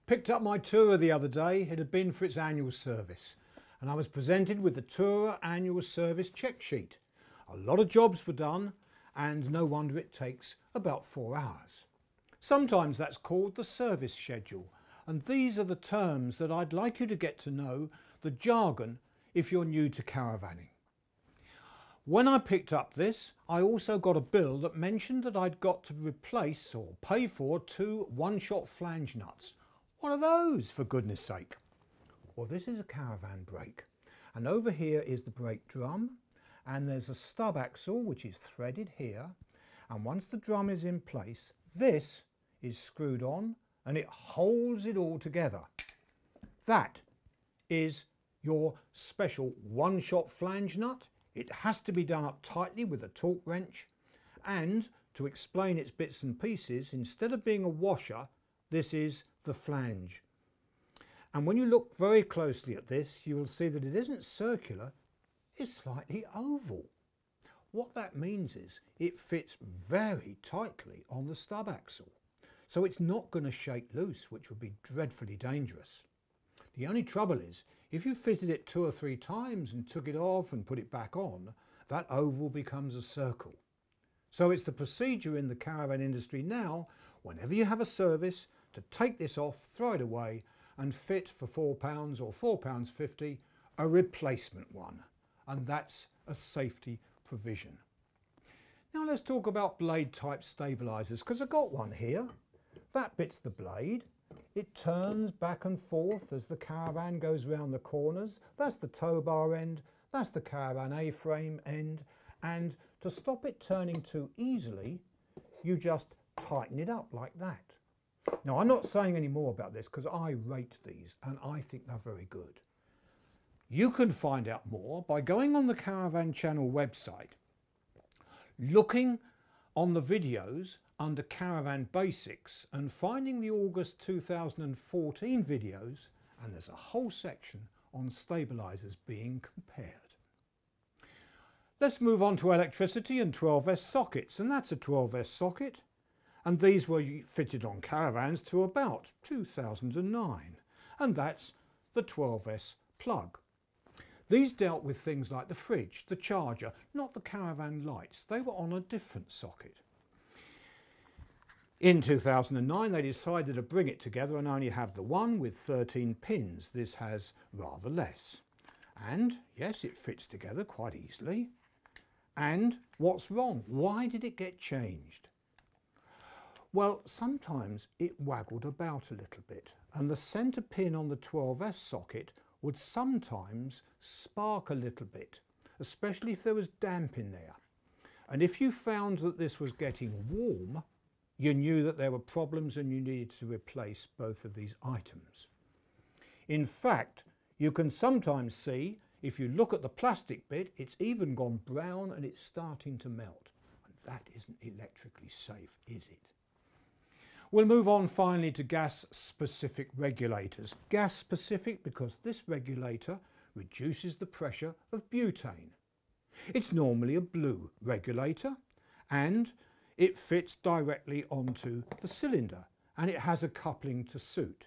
Picked up my Tourer the other day. It had been for its annual service and I was presented with the Tourer annual service check sheet. A lot of jobs were done and no wonder it takes about 4 hours. Sometimes that's called the service schedule, and these are the terms that I'd like you to get to know, the jargon, if you're new to caravanning. When I picked up this, I also got a bill that mentioned that I'd got to replace or pay for 2 one-shot flange nuts. What are those, for goodness sake? Well, this is a Caravan brake, and over here is the brake drum, and there's a stub axle which is threaded here, and once the drum is in place, this is screwed on and it holds it all together. That is your special one-shot flange nut. It has to be done up tightly with a torque wrench, and to explain its bits and pieces, instead of being a washer, this is the flange. And when you look very closely at this, you will see that it isn't circular, it's slightly oval. What that means is it fits very tightly on the stub axle, so it's not going to shake loose, which would be dreadfully dangerous. The only trouble is, if you fitted it 2 or 3 times and took it off and put it back on, that oval becomes a circle. So it's the procedure in the caravan industry now, whenever you have a service, to take this off, throw it away and fit for £4 or £4.50 a replacement one. And that's a safety provision. Now let's talk about blade type stabilisers, because I've got one here. That bit's the blade. It turns back and forth as the caravan goes round the corners. That's the tow bar end, that's the caravan A-frame end, and to stop it turning too easily, you just tighten it up like that. Now, I'm not saying any more about this because I rate these and I think they're very good. You can find out more by going on the Caravan Channel website, looking on the videos under Caravan Basics and finding the August 2014 videos, and there's a whole section on stabilisers being compared. Let's move on to electricity and 12S sockets, and that's a 12S socket, and these were fitted on caravans to about 2009, and that's the 12S plug. These dealt with things like the fridge, the charger, not the caravan lights. They were on a different socket. In 2009 they decided to bring it together and only have the one with 13 pins. This has rather less. And yes, it fits together quite easily. And what's wrong? Why did it get changed? Well, sometimes it waggled about a little bit, and the centre pin on the 12S socket would sometimes spark a little bit, especially if there was damp in there. And if you found that this was getting warm, you knew that there were problems and you needed to replace both of these items. In fact, you can sometimes see, if you look at the plastic bit, it's even gone brown and it's starting to melt. And that isn't electrically safe, is it? We'll move on finally to gas-specific regulators. Gas-specific because this regulator reduces the pressure of butane. It's normally a blue regulator and it fits directly onto the cylinder and it has a coupling to suit.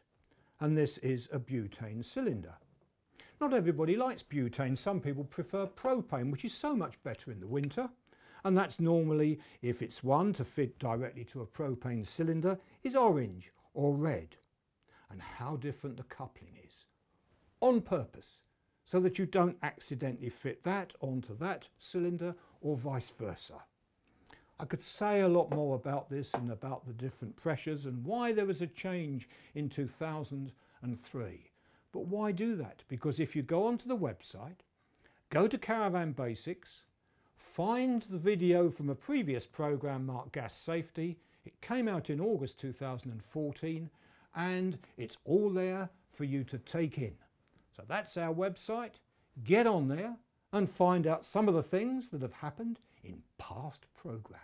And this is a butane cylinder. Not everybody likes butane. Some people prefer propane, which is so much better in the winter. And that's normally, if it's one to fit directly to a propane cylinder, is orange or red. And how different the coupling is. On purpose, so that you don't accidentally fit that onto that cylinder or vice versa. I could say a lot more about this and about the different pressures and why there was a change in 2003. But why do that? Because if you go onto the website, go to Caravan Basics, find the video from a previous program marked Gas Safety. It came out in August 2014 and it's all there for you to take in. So that's our website. Get on there and find out some of the things that have happened in past programs.